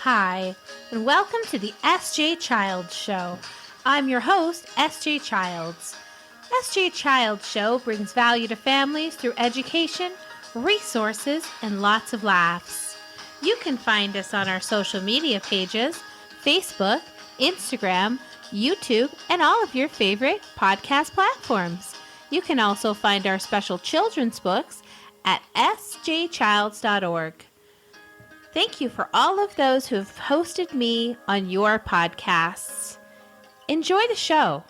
Hi, and welcome to the SJ Childs Show. I'm your host, SJ Childs. SJ Childs Show brings value to families through education, resources, and lots of laughs. You can find us on our social media pages, Facebook, Instagram, YouTube, and all of your favorite podcast platforms. You can also find our special children's books at sjchilds.org. Thank you for all of those who have hosted me on your podcasts. Enjoy the show.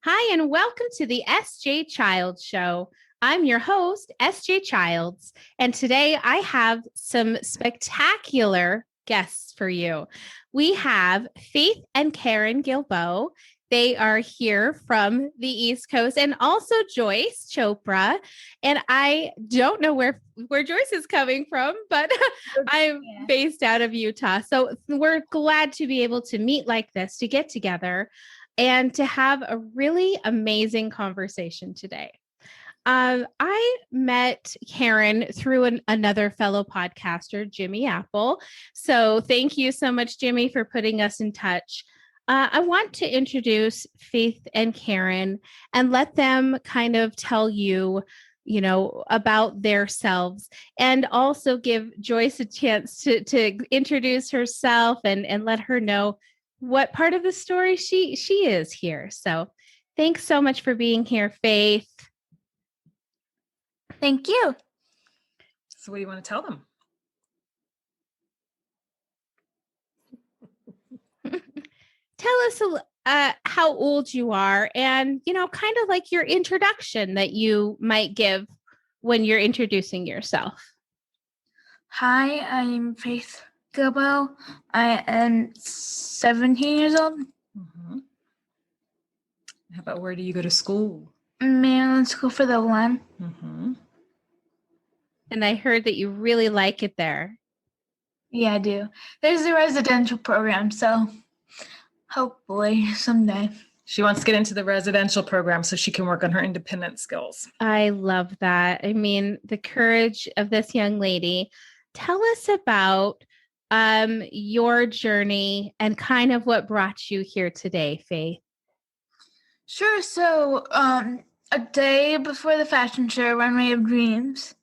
Hi, and welcome to the SJ Childs Show. I'm your host, SJ Childs, and today I have some spectacular guests for you. We have Faith and Karen Gilbo. They are here from the East Coast, and also Joyce Chopra. And I don't know where Joyce is coming from, but I'm based out of Utah. So we're glad to be able to meet like this, to get together and to have a really amazing conversation today. I met Karen through another fellow podcaster, Jimmy Apple. So thank you so much, Jimmy, for putting us in touch. I want to introduce Faith and Karen and let them kind of tell you, about themselves, and also give Joyce a chance to introduce herself and let her know what part of the story she is here. So thanks so much for being here, Faith. Thank you. So what do you want to tell them? Tell us how old you are and, kind of like your introduction that you might give when you're introducing yourself. Hi, I'm Faith Gilbo. I am 17 years old. Mm-hmm. How about where do you go to school? Maryland School for the Blind. Mm-hmm. And I heard that you really like it there. Yeah, I do. There's a residential program, so hopefully someday. She wants to get into the residential program so she can work on her independent skills. I love that. I mean, the courage of this young lady. Tell us about your journey and kind of what brought you here today, Faith. Sure. So a day before the fashion show, Runway of Dreams,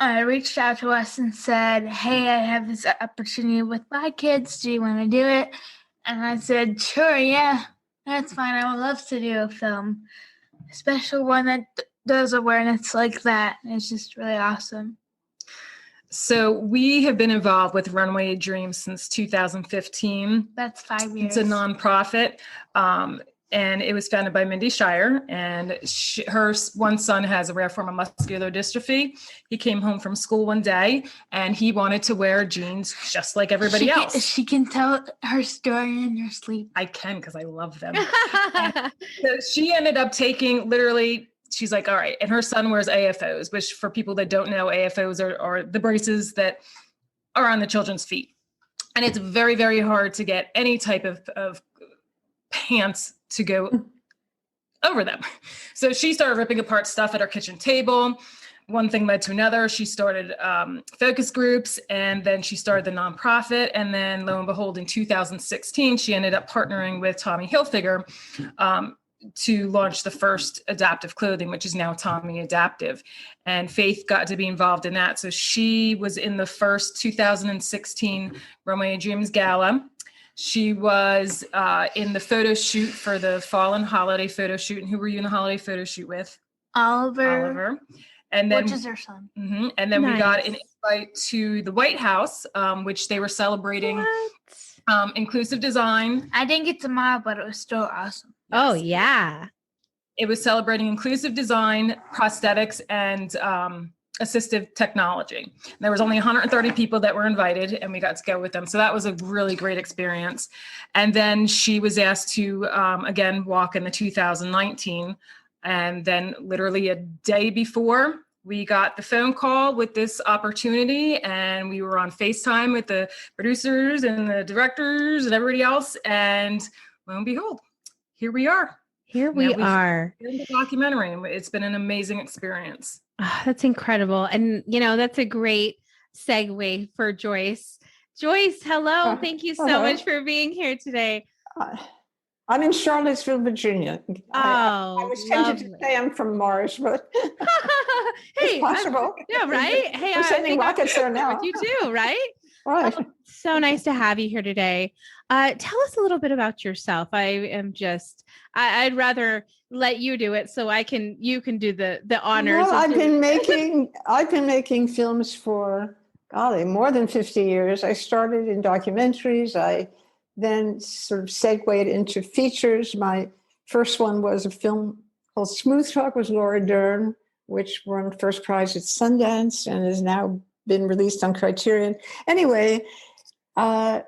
reached out to us and said, hey, I have this opportunity with my kids. Do you want to do it? And I said, sure, yeah, that's fine. I would love to do a film, especially one that does awareness like that. It's just really awesome. So we have been involved with Runway of Dreams since 2015. That's 5 years. It's a nonprofit. And it was founded by Mindy Shire, and her one son has a rare form of muscular dystrophy. He came home from school one day and he wanted to wear jeans just like everybody else. She can tell her story in her sleep. I can, because I love them. So she ended up taking she's like, all right. And her son wears AFOs, which for people that don't know, AFOs are the braces that are on the children's feet. And it's very, very hard to get any type of pants to go over them. So she started ripping apart stuff at our kitchen table. One thing led to another. She started focus groups, and then she started the nonprofit. And then lo and behold, in 2016, she ended up partnering with Tommy Hilfiger to launch the first adaptive clothing, which is now Tommy Adaptive. And Faith got to be involved in that. So she was in the first 2016 Runway of Dreams Gala. She was in the photo shoot for the fall and holiday photo shoot. And who were you in the holiday photo shoot with? Oliver. And then, which is her son. Mm-hmm, and then we got an invite to the White House, which they were celebrating inclusive design. I didn't get to model, but it was still awesome. Oh, yeah. It was celebrating inclusive design, prosthetics, and assistive technology. There was only 130 people that were invited, and we got to go with them. So that was a really great experience. And then she was asked to, again, walk in the 2019. And then literally a day before, we got the phone call with this opportunity, and we were on FaceTime with the producers and the directors and everybody else. And lo and behold, here we are. Here we are. In the documentary. It's been an amazing experience. Oh, that's incredible. And, that's a great segue for Joyce. Joyce, hello. Thank you so much for being here today. I'm in Charlottesville, Virginia. I was tempted to say I'm from Mars, but hey, it's possible. Yeah, right? Hey, we're sending rockets there now. With you too, right? Right. So nice to have you here today. Tell us a little bit about yourself. I'd rather let you do it so you can do the honors. Well, I've been making films for, golly, more than 50 years. I started in documentaries. I then sort of segued into features. My first one was a film called Smooth Talk with Laura Dern, which won first prize at Sundance and has now been released on Criterion. Anyway, I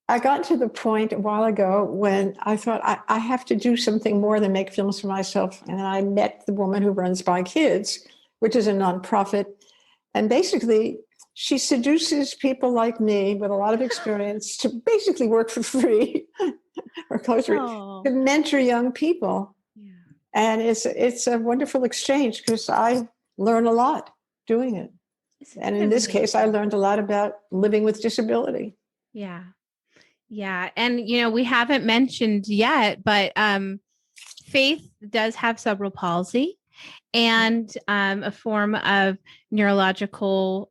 got to the point a while ago when I thought I have to do something more than make films for myself. And I met the woman who runs By Kids, which is a nonprofit. And basically, she seduces people like me with a lot of experience to basically work for free or close to mentor young people. Yeah. And it's a wonderful exchange because I learn a lot doing it. And in this case, I learned a lot about living with disability. Yeah. Yeah. And, we haven't mentioned yet, but Faith does have cerebral palsy and a form of neurological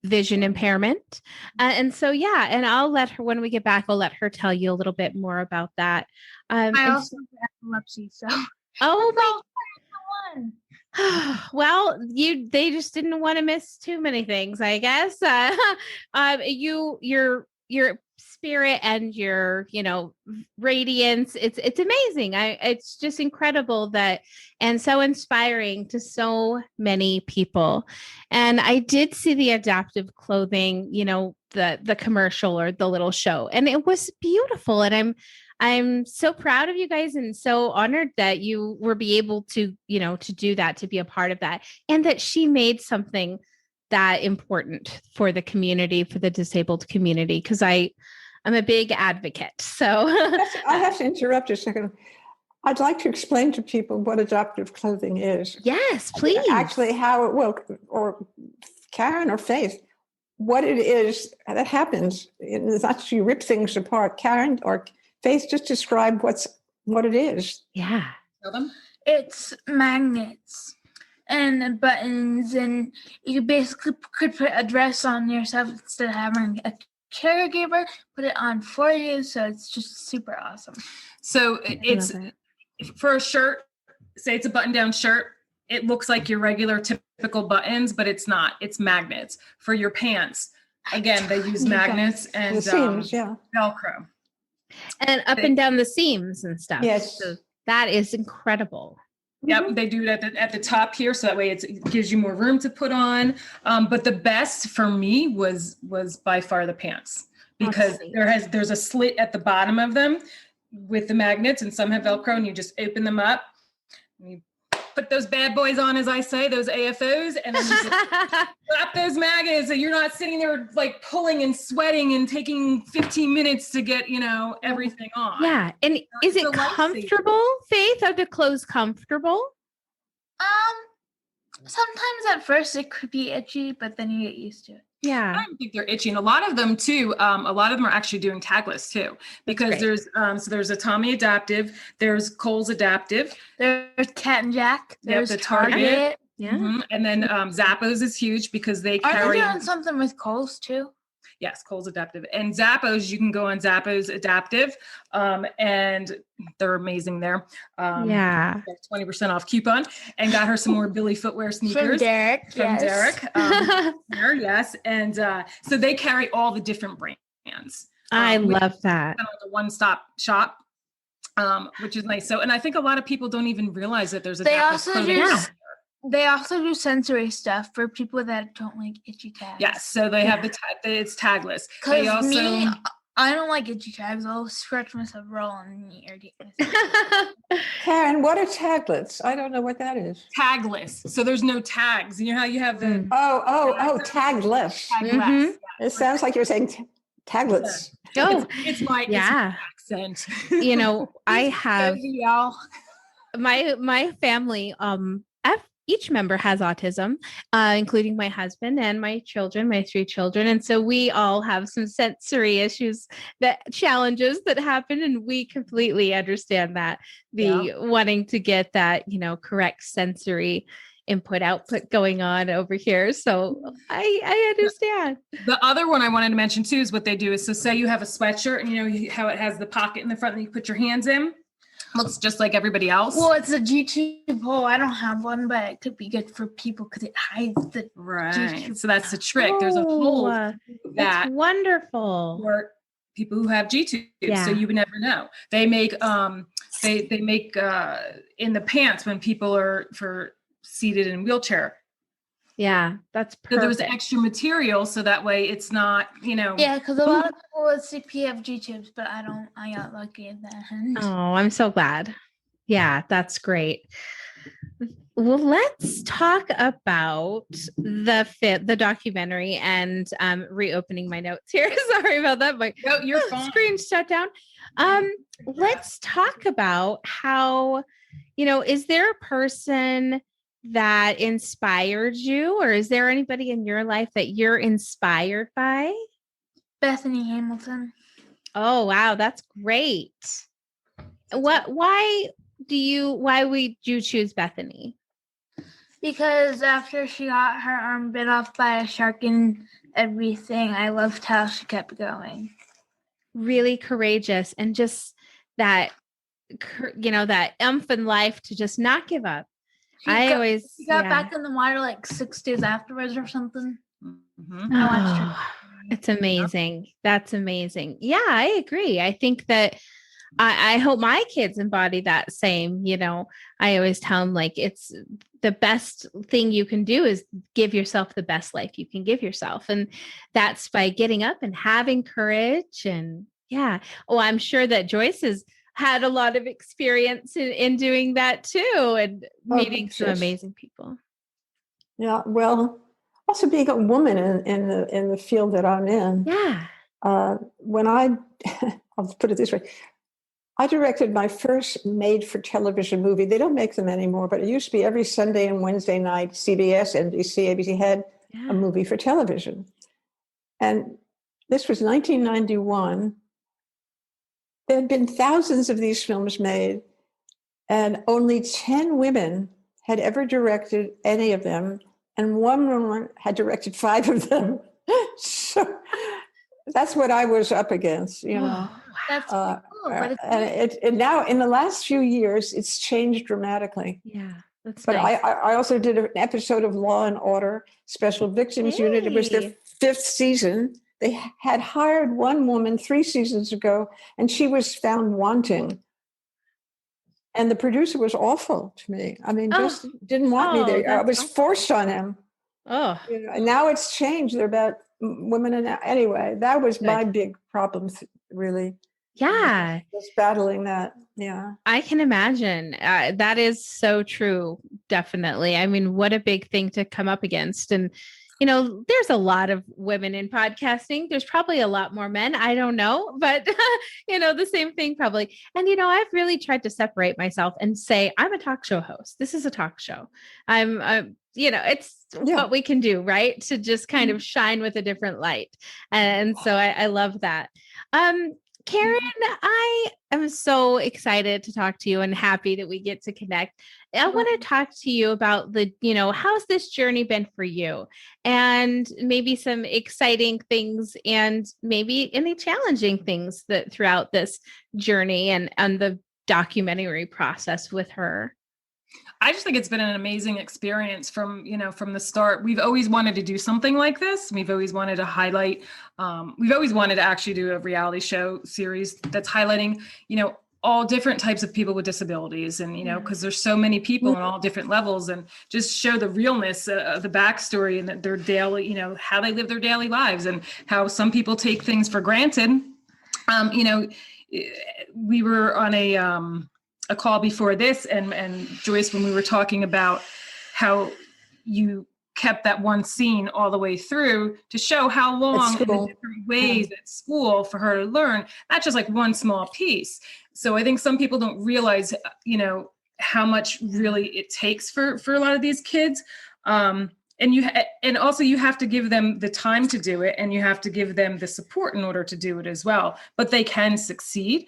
vision impairment. And so, and I'll let her, when we get back, I'll let her tell you a little bit more about that. I also have epilepsy, so. Oh, well, they just didn't want to miss too many things, I guess. Your spirit and your, radiance, it's amazing. It's just incredible and so inspiring to so many people. And I did see the adaptive clothing, the commercial or the little show, and it was beautiful. And I'm so proud of you guys and so honored that you were able to, to do that, to be a part of that, and that she made something that important for the community, for the disabled community, because I'm a big advocate. So I have to interrupt a second. I'd like to explain to people what adaptive clothing is. Yes, please. Actually, how it will, or Karen or Faith, what it is that happens. It's not just you rip things apart. Karen or Faith, just describe what it is. Yeah. It's magnets and buttons, and you basically could put a dress on yourself instead of having a caregiver put it on for you. So it's just super awesome. So it's for a shirt, say it's a button-down shirt, it looks like your regular typical buttons, but it's not. It's magnets. For your pants, again, they use magnets and seams, Velcro. And up and down the seams and stuff. Yes. So that is incredible. Yep, they do it at the top here, so that way it gives you more room to put on. But the best for me was by far the pants, because there's a slit at the bottom of them with the magnets, and some have Velcro, and you just open them up. And you put those bad boys on, as I say, those AFOs, and then you slap those magnets, and you're not sitting there like pulling and sweating and taking 15 minutes to get, everything on. Yeah. And is it comfortable, Faith? Are the clothes comfortable? Sometimes at first it could be itchy, but then you get used to it. Yeah. I don't think they're itchy. And a lot of them too, a lot of them are actually doing tagless too, because there's a Tommy Adaptive, there's Kohl's Adaptive, there's Cat and Jack, there's the Target. Yeah. Mm-hmm. And then Zappos is huge because they Are carry. they doing something with Kohl's too? Yes, Kohl's Adaptive. And Zappos, you can go on Zappos Adaptive, and they're amazing there. 20% off coupon, and got her some more Billy footwear sneakers. From Derek. Yes. And so they carry all the different brands. I love that. Kind of like a one-stop shop, which is nice. So, and I think a lot of people don't even realize that there's adaptive clothing. They also do sensory stuff for people that don't like itchy tags. Yes, so they have it's tagless. Because I don't like itchy tags. I'll scratch myself, roll, and irritate myself. Karen, what are taglets? I don't know what that is. Tagless. So there's no tags. You know how you have the tagless. Mm-hmm. It sounds like you're saying taglets. Oh, it's my accent. I have my family. each member has autism, including my husband and my children, my 3 children. And so we all have some sensory issues, challenges that happen. And we completely understand that, the wanting to get that, correct sensory input output going on over here. So I understand. The other one I wanted to mention too is what they do is, so say you have a sweatshirt and how it has the pocket in the front and you put your hands in. Looks just like everybody else. Well, it's a G-tube hole. I don't have one, but it could be good for people because it hides the G-tube. So that's the trick. There's a hole that's wonderful for people who have G-tubes. So you would never know. They make they make in the pants when people are seated in a wheelchair. Yeah, that's perfect. So there was extra material, so that way it's not, Yeah, because a lot of people with CP have G-tubes, but I don't. I got lucky at that end. Oh, I'm so glad. Yeah, that's great. Well, let's talk about the documentary, and reopening my notes here. Sorry about that. My you're fine. Screen shut down. Let's talk about how, is there a person that inspired you, or is there anybody in your life that you're inspired by? Bethany Hamilton. Oh, wow. That's great. Why would you choose Bethany? Because after she got her arm bit off by a shark and everything, I loved how she kept going. Really courageous, and just that, that oomph in life to just not give up. She got back in the water like 6 days afterwards or something. Mm-hmm. I watched her. It's amazing. That's amazing. Yeah, I agree. I think that I hope my kids embody that same, I always tell them, like, it's the best thing you can do is give yourself the best life you can give yourself. And that's by getting up and having courage. And I'm sure that Joyce has had a lot of experience in doing that too, and meeting some amazing people. Yeah, well, also being a woman in the field that I'm in. Yeah. When I'll put it this way, I directed my first made-for-television movie. They don't make them anymore, but it used to be every Sunday and Wednesday night, CBS, NBC, ABC had a movie for television. And this was 1991. There had been thousands of these films made, and only 10 women had ever directed any of them, and one woman had directed 5 of them. So that's what I was up against, That's cool. And now, in the last few years, it's changed dramatically. Yeah, that's but nice. I also did an episode of Law and Order Special Victims Unit. It was their 5th season. They had hired one woman 3 seasons ago, and she was found wanting. And the producer was awful to me. I mean, just didn't want me there. I was forced on him. Oh, and now it's changed. They're about women. And anyway, that was my big problem, really. Yeah. Just battling that. Yeah. I can imagine. That is so true. Definitely. I mean, what a big thing to come up against. And, there's a lot of women in podcasting. There's probably a lot more men. I don't know, but the same thing probably. And, I've really tried to separate myself and say, I'm a talk show host. This is a talk show. It's what we can do, right? To just kind of shine with a different light. And so I love that. Karen, I am so excited to talk to you and happy that we get to connect. I want to talk to you about how's this journey been for you, and maybe some exciting things and maybe any challenging things that throughout this journey and the documentary process with her. I just think it's been an amazing experience from the start. We've always wanted to do something like this. We've always wanted to highlight, we've always wanted to actually do a reality show series that's highlighting, all different types of people with disabilities. And, because there's so many people on all different levels, and just show the realness of the backstory and their daily, how they live their daily lives, and how some people take things for granted. We were on a call before this, and Joyce, when we were talking about how you kept that one scene all the way through to show how long in the different ways at school for her to learn, not just like one small piece. So I think some people don't realize, how much really it takes for a lot of these kids. And also you have to give them the time to do it, and you have to give them the support in order to do it as well, but they can succeed.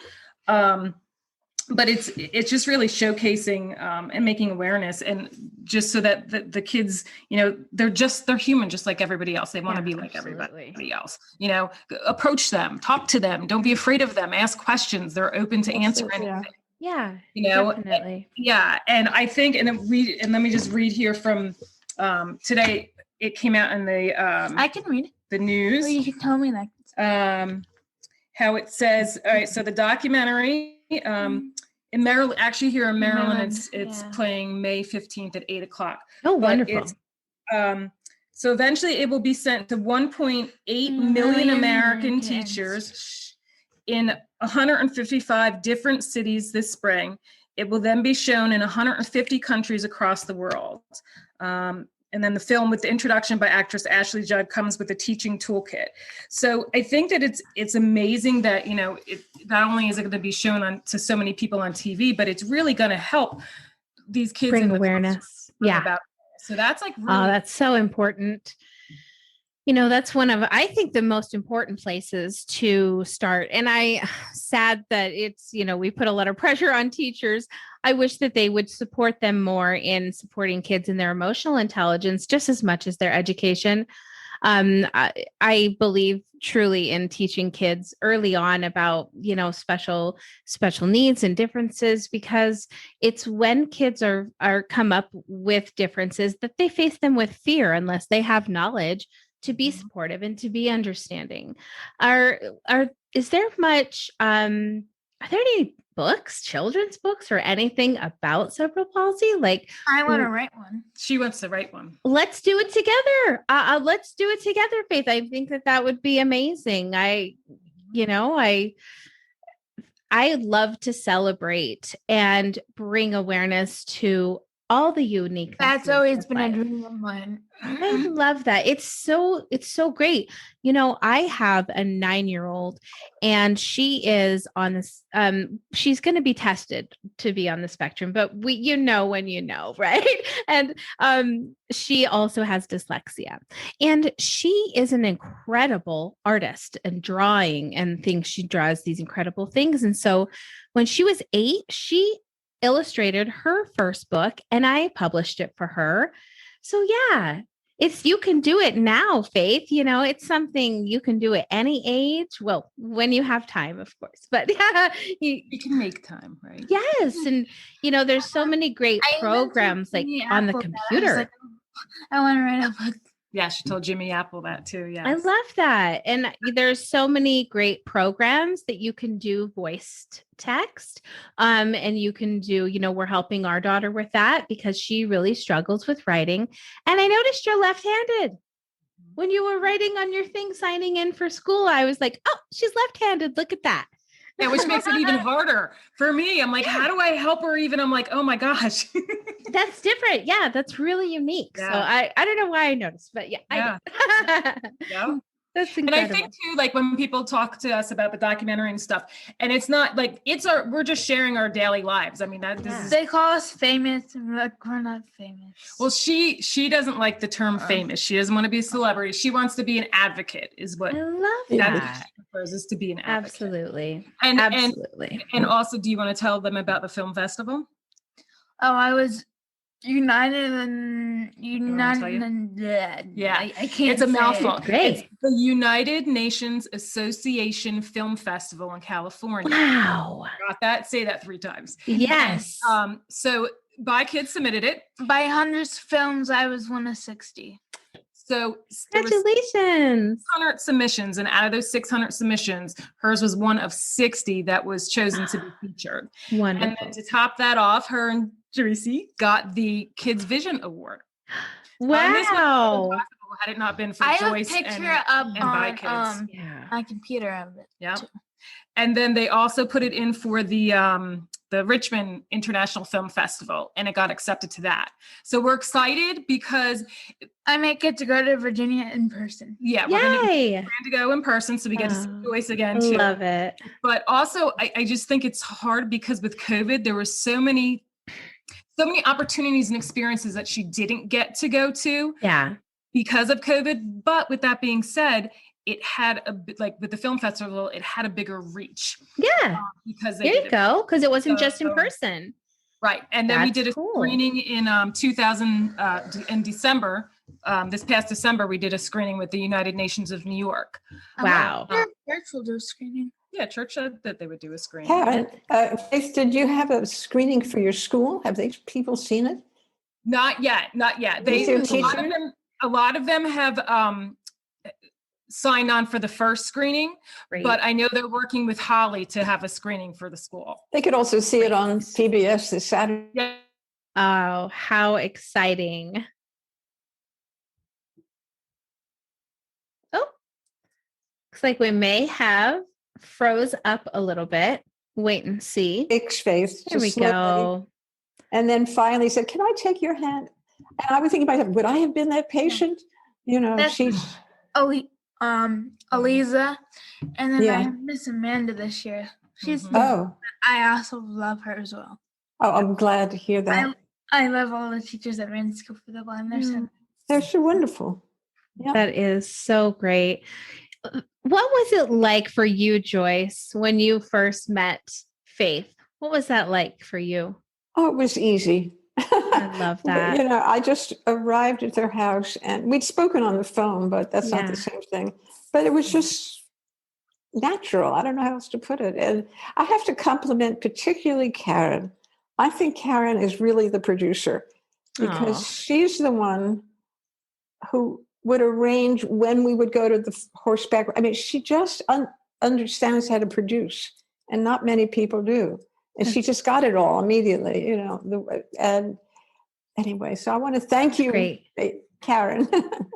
But it's just really showcasing and making awareness, and just so that the kids, they're human just like everybody else. They want to be like everybody else. Approach them, talk to them, don't be afraid of them, ask questions. They're open to answer anything. Yeah, definitely. Yeah, and I think, and let me just read here from today. It came out in the I can read it. The news. Or you can tell me that. How it says. All right, so the documentary. In Maryland, actually here in Maryland, it's playing May 15th at 8:00. Oh, wonderful. So eventually it will be sent to 1.8 million American teachers in 155 different cities this spring. It will then be shown in 150 countries across the world. And then the film, with the introduction by actress Ashley Judd, comes with a teaching toolkit. So I think that it's amazing that, it not only is it going to be shown to so many people on TV, but it's really going to help these kids bring awareness. So that's like, really, oh, that's so important. That's one of, I think, the most important places to start. And sad that it's, we put a lot of pressure on teachers. I wish that they would support them more in supporting kids in their emotional intelligence just as much as their education. I believe truly in teaching kids early on about, special needs and differences, because it's when kids are come up with differences that they face them with fear unless they have knowledge to be supportive and to be understanding. Is there much, are there any books, children's books, or anything about cerebral palsy? Like, I want to write one. She wants to write one. Let's do it together. Let's do it together, Faith. I think that would be amazing. I love to celebrate and bring awareness to all the unique. That's always been a dream of mine. I love that. It's so great. I have a 9-year-old, and she is on this, she's going to be tested to be on the spectrum, but when right? And she also has dyslexia, and she is an incredible artist and drawing and things. She draws these incredible things. And so when she was 8, she illustrated her first book, and I published it for her. So yeah, you can do it now, Faith. It's something you can do at any age. Well, when you have time, of course, but you can make time, right? Yes. And, there's so many great programs like on the computer. I want to write a book. Yeah, she told Jimmy Apple that too. Yeah, I love that. And there's so many great programs that you can do voiced text. And you can do, we're helping our daughter with that because she really struggles with writing. And I noticed you're left-handed. When you were writing on your thing, signing in for school, I was like, oh, she's left-handed. Look at that. Yeah, which makes it even harder for me. I'm like, how do I help her even? I'm like, oh my gosh. That's different. Yeah, that's really unique. Yeah. So I don't know why I noticed, but yeah. Yeah. That's incredible. And I think too, like when people talk to us about the documentary and stuff, and it's not like we're just sharing our daily lives. I mean, they call us famous, and we're not famous. Well, she doesn't like the term famous. She doesn't want to be a celebrity. She wants to be an advocate. Is what I love that. She prefers, is to be an advocate. Absolutely. Absolutely. And also, do you want to tell them about the film festival? Oh, I was United and yeah, I can't. It's a mouthful. Great. It's the United Nations Association Film Festival in California. Wow. Got that? Say that 3 times. Yes. And, so my kids submitted it. By hundreds of films, I was one of 60. So congratulations. 600 submissions, and out of those 600 submissions, hers was one of 60 that was chosen to be featured. Wonderful. And then to top that off, her and Joyce got the Kids Vision Award. Wow. Had it not been for I Joyce have a picture and by Kids. My computer of it. Yeah. And then they also put it in for the Richmond International Film Festival, and it got accepted to that. So we're excited because I might get to go to Virginia in person. Yeah, we're going to go in person, so we get to see Joyce again too. Love it. But also, I just think it's hard because with COVID, there were so many so many opportunities and experiences that she didn't get to go to because of COVID. But with that being said, it had with the film festival, it had a bigger reach. Yeah. Because there you go. Because it wasn't just in person. Right. And then we did a screening in in December. This past December, we did a screening with the United Nations of New York. Wow. Church will do a screening. Yeah, church said that they would do a screening. Karen, Faith, did you have a screening for your school? Have these people seen it? Not yet. A lot of them have signed on for the first screening, but I know they're working with Holly to have a screening for the school. They could also see it on PBS this Saturday. Yeah. Oh, how exciting. Oh, looks like we may have froze up a little bit. Wait and see. Fix Faith. There we go. And then finally said, can I take your hand? And I was thinking to myself, would I have been that patient? You know, she's... Aliza, and then I miss Amanda this year. She's I also love her as well. Oh, I'm glad to hear that. I love all the teachers that ran school for the blind. They're so wonderful. Yeah. That is so great. What was it like for you, Joyce, when you first met Faith? What was that like for you? Oh, it was easy. I love that. You know, I just arrived at their house and we'd spoken on the phone, but that's not the same thing. But it was just natural. I don't know how else to put it. And I have to compliment particularly Karen. I think Karen is really the producer because she's the one who would arrange when we would go to the horseback. I mean, she just understands how to produce, and not many people do. And she just got it all immediately, you know. And anyway, so I want to thank you, Karen.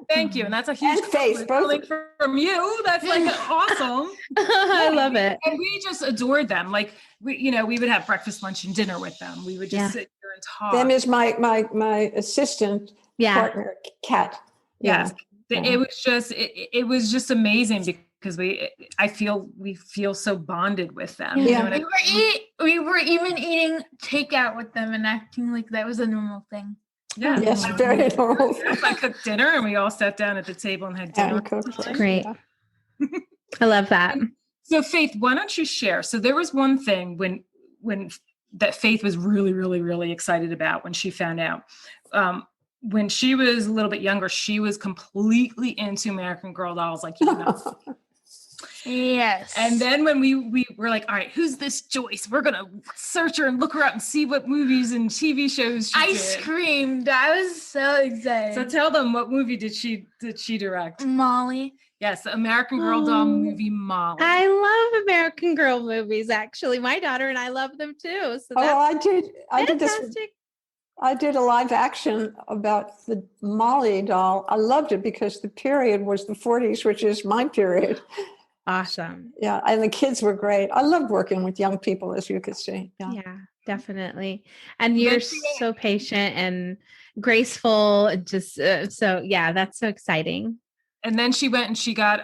Thank you. And that's a huge compliment from you. That's like awesome. I love it. And we just adored them. Like we would have breakfast, lunch, and dinner with them. We would just sit here and talk. Them is my assistant partner, Kat. Yes. It was just amazing because we feel so bonded with them. Yeah. You know we were even eating takeout with them and acting like that was a normal thing. Yeah. Yes, very normal. I cooked dinner and we all sat down at the table and had dinner. Great. I love that. So Faith, why don't you share? So there was one thing when that Faith was really, really, really excited about when she found out. When she was a little bit younger, she was completely into American Girl dolls, like you know. Yes. And then when we were like, all right, who's this Joyce? We're going to search her and look her up and see what movies and TV shows she did. Screamed. I was so excited. So tell them, what movie did she direct? Molly. Yes, the American Girl doll movie, Molly. I love American Girl movies, actually. My daughter and I love them too. So I did this. I did a live action about the Molly doll. I loved it because the period was the 40s, which is my period. Awesome. Yeah. And the kids were great. I love working with young people, as you could see. Yeah, definitely. And you're so patient and graceful. And just that's so exciting. And then she went and she got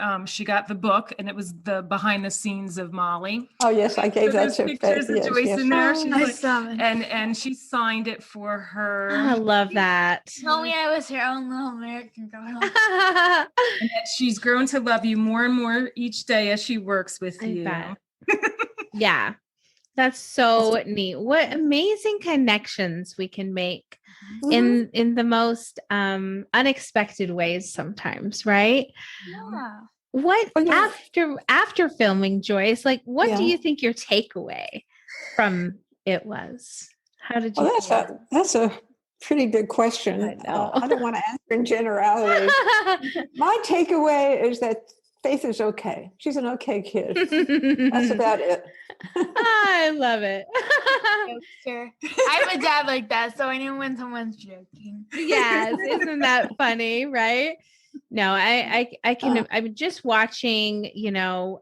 the book, and it was the behind the scenes of Molly. Oh yes, I gave that to pictures of Joyce in there. I saw it. And she signed it for her. I love that. Told me I was her own little American Girl. And that she's grown to love you more and more each day as she works with you. Bet. Yeah. That's so neat. What amazing connections we can make in the most unexpected ways sometimes, right? Yeah. What after filming, Joyce, like what do you think your takeaway from it was? How did you that's a pretty big question. I don't want to answer in generalities. My takeaway is that Faith is okay. She's an okay kid. That's about it. I love it. Sure. I have a dad like that, so I know when someone's joking. Yes, isn't that funny, right? No, I can. I'm just watching,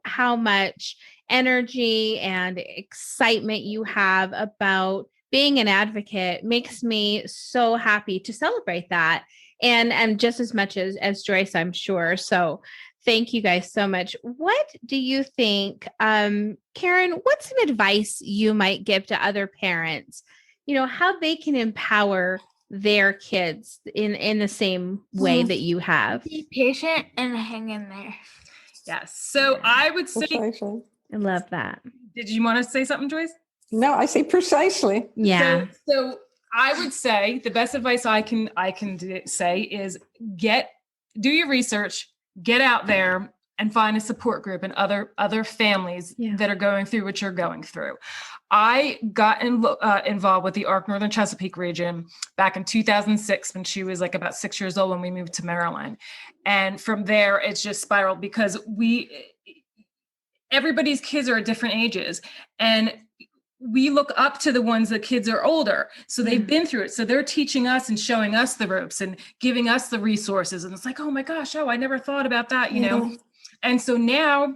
how much energy and excitement you have about being an advocate makes me so happy to celebrate that, and just as much as Joyce, I'm sure. So. Thank you guys so much. What do you think, Karen, what's some advice you might give to other parents how they can empower their kids in the same way that you have. Be patient and hang in there. Yes. So I would say, Precisely. I love that. did you want to say something, Joyce? No, I say precisely. Yeah. So I would say the best advice I can say is do your research, get out there and find a support group and other families that are going through what you're going through. I got involved with the ARC Northern Chesapeake region back in 2006 when she was like about 6 years old when we moved to Maryland. And from there, it's just spiraled because everybody's kids are at different ages. And we look up to the ones that kids are older. So they've been through it. So they're teaching us and showing us the ropes and giving us the resources. And it's like, oh my gosh, I never thought about that, you know? And so now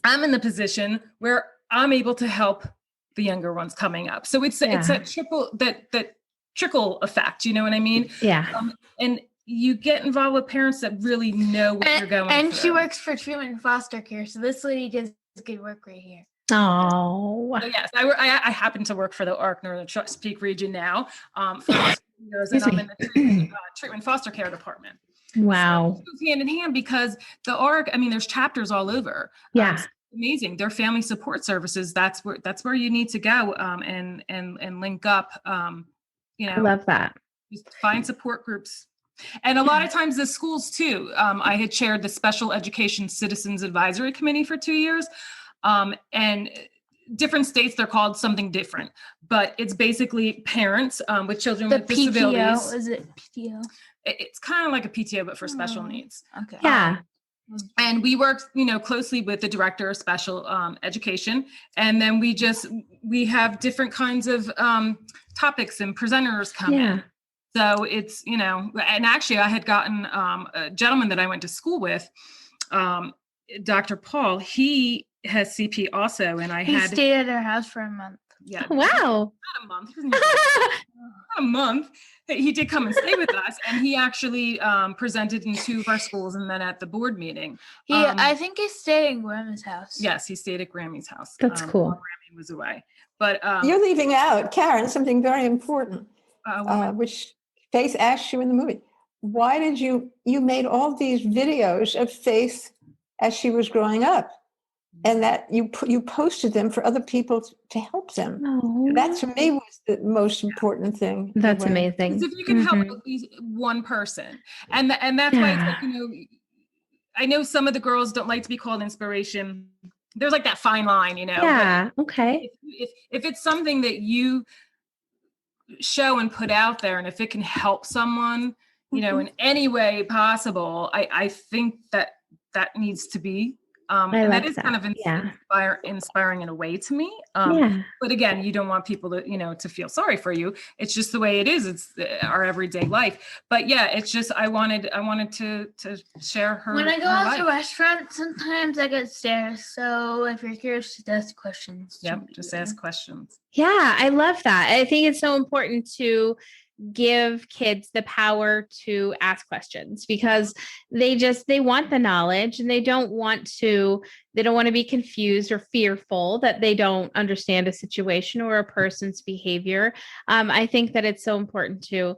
I'm in the position where I'm able to help the younger ones coming up. So it's a trickle effect. You know what I mean? Yeah. And you get involved with parents that really know what you're going through. And she works for treatment and foster care. So this lady does good work right here. Oh. So yes, I happen to work for the ARC Northern Chesapeake region now for years, and I'm in the treatment foster care department. Wow. So it goes hand in hand because the ARC, I mean, there's chapters all over. Yeah. It's amazing. Their family support services. That's where you need to go and link up. I love that. Just find support groups. And a lot of times the schools too. I had chaired the Special Education Citizens Advisory Committee for 2 years. And different states, they're called something different, but it's basically parents with children with disabilities. Is it PTO? It's kind of like a PTO, but for special needs. Okay. Yeah. And we work, closely with the director of special education. And then we have different kinds of topics and presenters come in. So it's, and actually I had gotten a gentleman that I went to school with, Dr. Paul, he has CP also. And He stayed at our house for a month. Yeah. Wow. Not a month. Not a month. He did come and stay with us, and he actually presented in 2 of our schools and then at the board meeting. I think he stayed in Grammy's house. Yes, he stayed at Grammy's house. That's cool. While Grammy was away. But You're leaving out, Karen, something very important, which Faith asked you in the movie. Why did you made all these videos of Faith as she was growing up? And that you posted them for other people to help them. Oh. That to me was the most important thing. That's amazing. Because if you can help at least one person, and that's why it's like, I know some of the girls don't like to be called inspiration. There's like that fine line, Yeah. Okay. If it's something that you show and put out there, and if it can help someone, in any way possible, I think that needs to be. And that is kind of inspiring in a way to me. But again, you don't want people to, to feel sorry for you. It's just the way it is. It's our everyday life. But yeah, it's just, I wanted to share her. When I go out to restaurants, sometimes I get stares. So if you're curious, just ask questions. Yep. Just ask questions. Yeah. I love that. I think it's so important to give kids the power to ask questions because they want the knowledge and they don't want to be confused or fearful that they don't understand a situation or a person's behavior. I think that it's so important to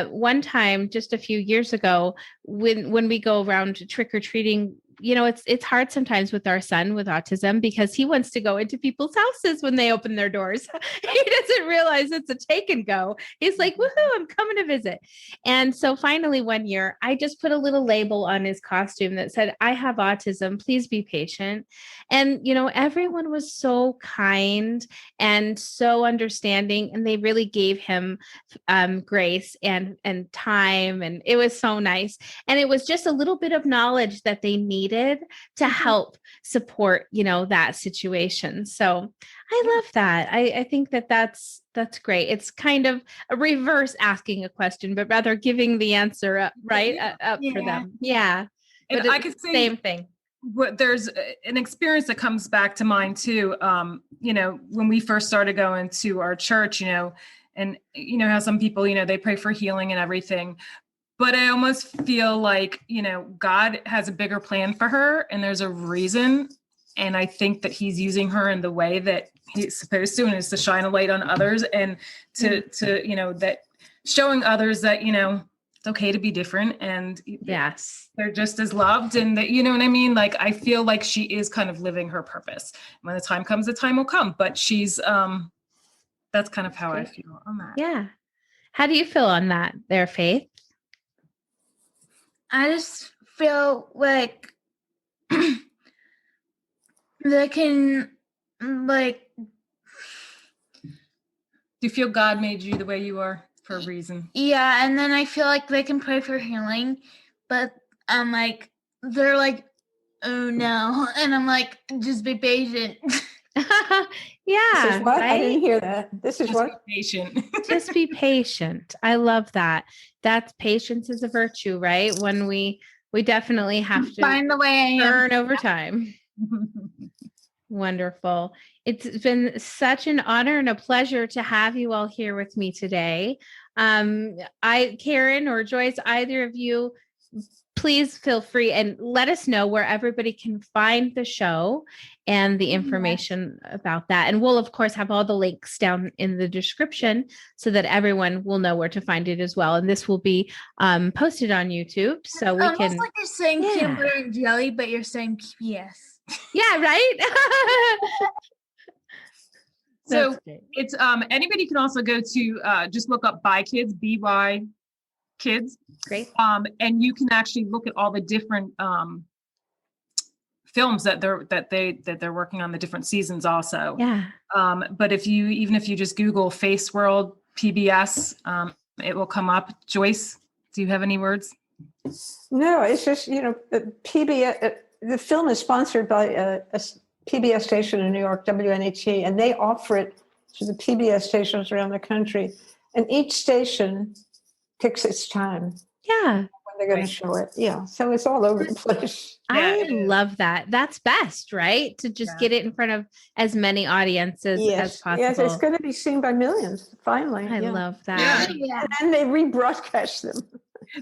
one time, just a few years ago, when we go around trick-or-treating, it's hard sometimes with our son with autism because he wants to go into people's houses when they open their doors. He doesn't realize it's a take and go. He's like, woohoo, I'm coming to visit. And so finally one year, I just put a little label on his costume that said, I have autism, please be patient. And, everyone was so kind and so understanding, and they really gave him grace and time. And it was so nice. And it was just a little bit of knowledge that they needed to help support, that situation. So I love that. I think that's great. It's kind of a reverse asking a question, but rather giving the answer up, for them. Yeah. And but I could say same thing. There's an experience that comes back to mind too. When we first started going to our church, and how some people, they pray for healing and everything. But I almost feel like, God has a bigger plan for her and there's a reason. And I think that he's using her in the way that he's supposed to, and is to shine a light on others and to that showing others that, it's okay to be different and Yes, they're just as loved, and that, you know what I mean? Like, I feel like she is kind of living her purpose. When the time comes, the time will come, but she's, that's kind of how I feel on that. Yeah. How do you feel on that there, Faith? I just feel like they can, like... Do you feel God made you the way you are for a reason? Yeah, and then I feel like they can pray for healing, but I'm like, they're like, oh no. And I'm like, just be patient. Yeah. This is what? Right? I didn't hear that. This is Just what? be patient. Just be patient. I love that. That's patience is a virtue, right? When we definitely have to Find the way I am. learn over time. Wonderful. It's been such an honor and a pleasure to have you all here with me today. Karen or Joyce, either of you, please feel free and let us know where everybody can find the show and the information about that. And we'll, of course, have all the links down in the description so that everyone will know where to find it as well. And this will be posted on YouTube. So we Almost can... like you're saying peanut butter and jelly, but you're saying PBS. Yeah, right? So it's anybody can also go to just look up By Kids, BY Kids. Great. And you can actually look at all the different films that they're working on, the different seasons also. Yeah. But if you just Google Face World PBS, it will come up. Joyce, do you have any words? No, it's just, PBS, the film is sponsored by a PBS station in New York, WNHE, and they offer it to the PBS stations around the country. And each station picks its time. Yeah. When they're going to show it. Yeah. So it's all over the place. I love that. That's best, right? To just get it in front of as many audiences as possible. Yes, it's going to be seen by millions, finally. I love that. Yeah. And they rebroadcast them.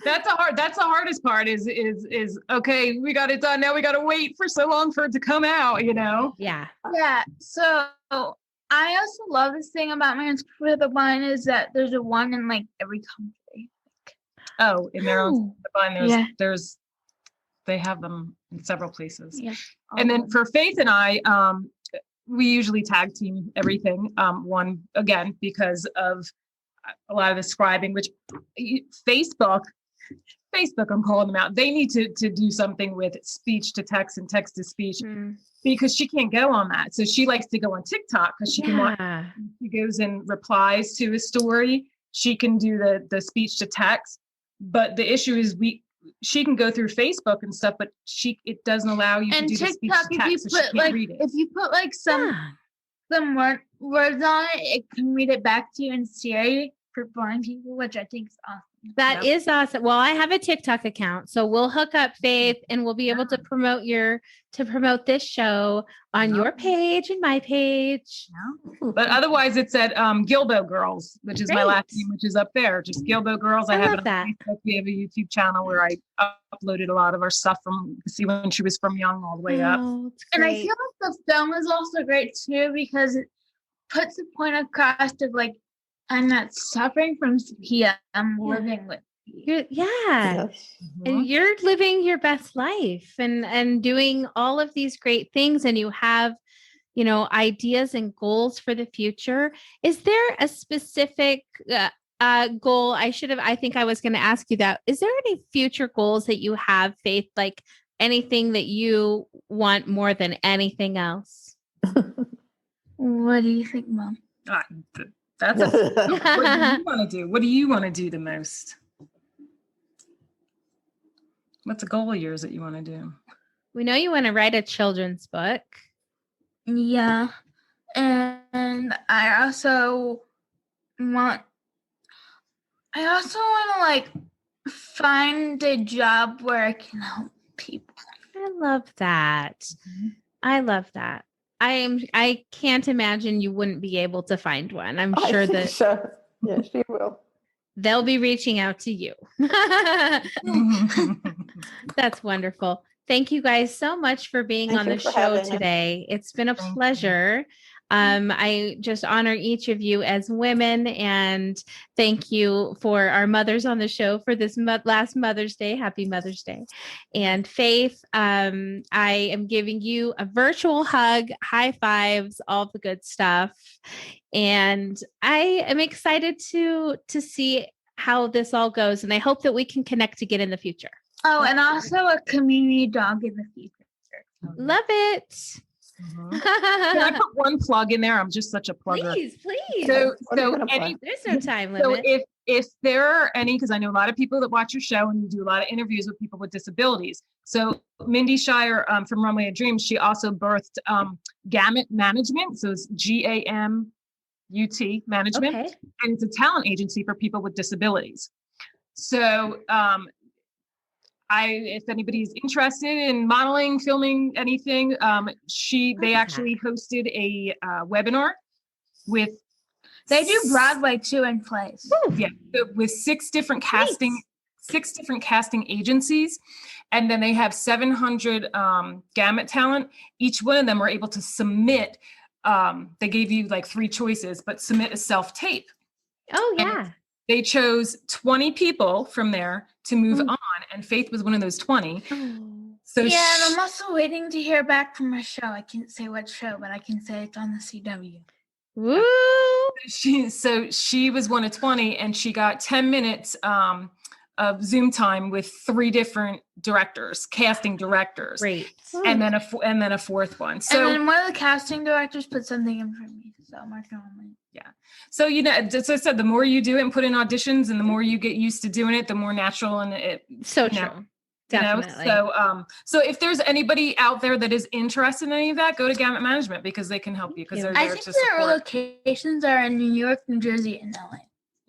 That's the hardest part is okay, we got it done. Now we got to wait for so long for it to come out, Yeah. Yeah. So I also love this thing about Man's for the Blind is that there's a one in like every country. Oh, in their own blind, they have them in several places. Yeah. And then for Faith and I, we usually tag team everything. One again because of a lot of the scribing, which Facebook, I'm calling them out. They need to do something with speech to text and text to speech because she can't go on that. So she likes to go on TikTok because she can watch. She goes and replies to a story. She can do the speech to text, but the issue is she can go through Facebook and stuff, but it doesn't allow you to do TikTok, the speech to text, so she can't read it. If you put like some words on it can read it back to you in Siri for blind people, which I think is awesome. That is awesome. Well, I have a TikTok account, so we'll hook up, Faith, and we'll be able to promote this show on your page and my page. But otherwise, it's at Gilbo Girls, which is my last name, which is up there. Just Gilbo Girls. I have it on Facebook. We have a YouTube channel where I uploaded a lot of our stuff from when she was from young all the way up. And I feel like the film is also great too because it puts the point across of like, I'm not suffering from CP. I'm living with you. And you're living your best life and doing all of these great things, and you have, ideas and goals for the future. Is there a specific goal? I think I was going to ask you that. Is there any future goals that you have, Faith? Like anything that you want more than anything else? What do you think, Mom? What do you want to do? What do you want to do the most? What's a goal of yours that you want to do? We know you want to write a children's book. Yeah. And I also want to like find a job where I can help people. I love that. I love that. I can't imagine you wouldn't be able to find one. I'm sure that so. Yes, you will. They'll be reaching out to you. That's wonderful. Thank you guys so much for being Thank on you the for show having us. today. It's been a Thank you. pleasure. I just honor each of you as women, and thank you for our mothers on the show for this last Mother's Day. Happy Mother's Day. And Faith, I am giving you a virtual hug, high fives, all the good stuff. And I am excited to see how this all goes. And I hope that we can connect again in the future. Oh, and also a community dog in the future. Love it. Can I put one plug in there? I'm just such a plugger. Please. So Plug. There's no time So limit. if there are any, because I know a lot of people that watch your show and you do a lot of interviews with people with disabilities. So Mindy Shire from Runway of Dreams, she also birthed Gamut Management. So it's GAMUT Management, Okay. and it's a talent agency for people with disabilities. So if anybody's interested in modeling, filming, anything, they actually hosted a webinar with. They do Broadway too and plays. Yeah, so with six different casting agencies, and then they have 700 gamut talent. Each one of them were able to submit. They gave you like 3 choices, but submit a self-tape. Oh yeah. And they chose 20 people from there to move on, and Faith was one of those 20. So Yeah, and I'm also waiting to hear back from a show. I can't say what show, but I can say it's on the CW. Woo! She was one of 20, and she got 10 minutes of Zoom time with 3 different casting directors. Great. And then a fourth one. So and then one of the casting directors put something in for me, so I'm working on it. yeah. So as I said, the more you do it and put in auditions, and the more you get used to doing it, the more natural and it. So you know, true. Definitely. So if there's anybody out there that is interested in any of that, go to Gamut Management, because they can help you, because they're I there think to their support. locations are in New York, New Jersey, and LA.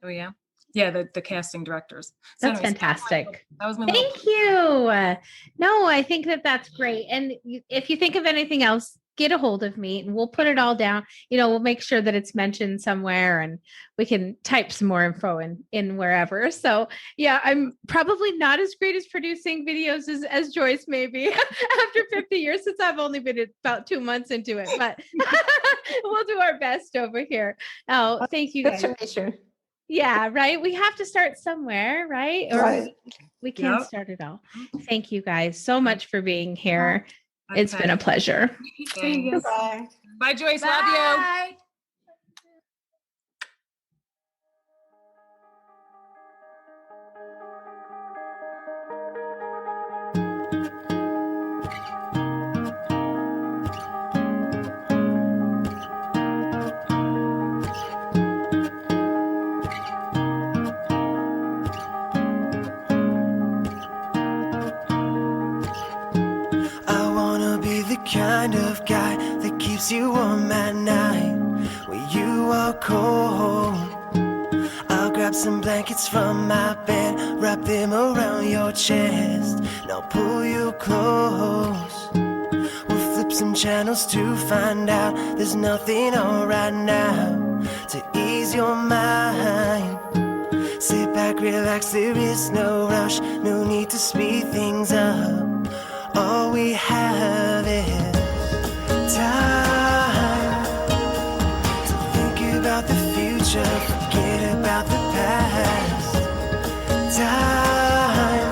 Oh yeah. Yeah, the casting directors. So That's fantastic. That was my Thank you. No, I think that's great. And if you think of anything else, get a hold of me and we'll put it all down. We'll make sure that it's mentioned somewhere, and we can type some more info in wherever. So yeah, I'm probably not as great as producing videos as Joyce maybe after 50 years, since I've only been about 2 months into it, but we'll do our best over here. Oh, thank you guys. Good to meet you. Yeah, right. We have to start somewhere, right? Or Right. we can't start it all. Thank you guys so much for being here. It's been a pleasure. Thanks. Goodbye. Bye, Joyce. Love you. Bye. I wanna be the kind of guy that keeps you warm at night when you are cold. I'll grab some blankets from my bed, wrap them around your chest, and I'll pull you close. We'll flip some channels to find out there's nothing on right now to ease your mind. Sit back, relax, there is no rush, no need to speed things up. All we have is time to think about the future, forget about the past. Time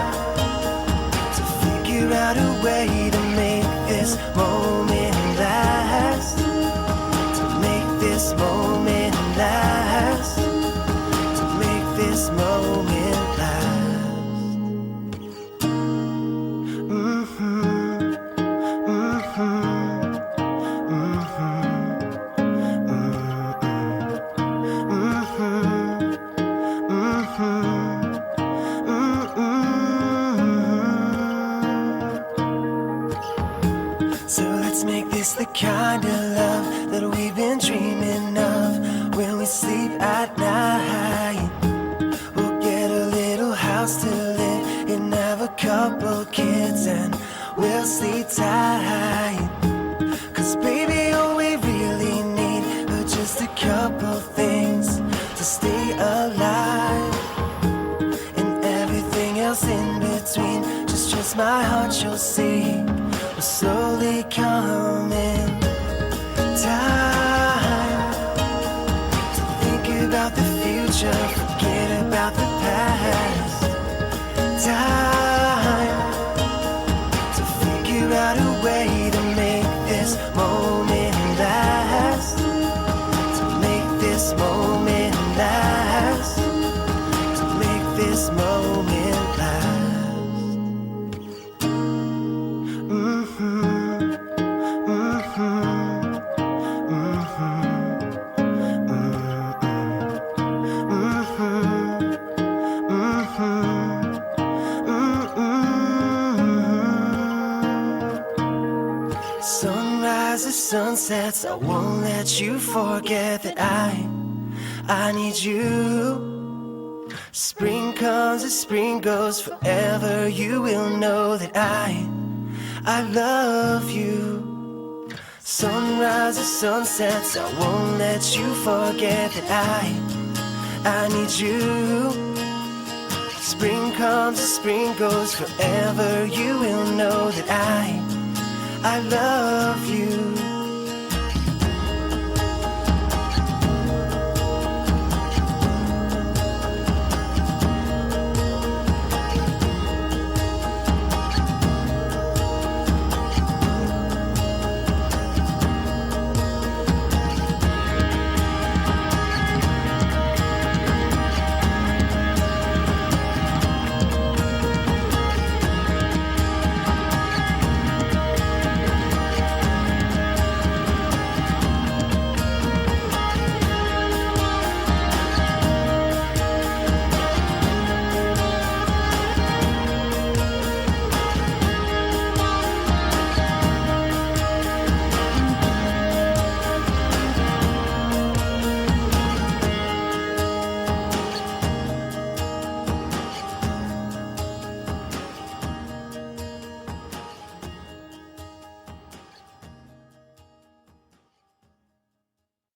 to figure out a way to make this moment last. To make this moment last. To make this moment last. So let's make this the kind of love that we've been dreaming of when we sleep at night. We'll get a little house to live in, have a couple kids, and we'll sleep tight. 'Cause baby, all we really need are just a couple things to stay alive, and everything else in between just as my heart you'll see will slowly come in time to think about the future, forget about the past. Time to figure out a way to make this moment last, to make this moment last, to make this moment last. Sunrises, sunsets, I won't let you forget that I need you. Spring comes as spring goes, forever you will know that I love you. Sunrises, sunsets, I won't let you forget that I need you. Spring comes as spring goes, forever you will know that I love you.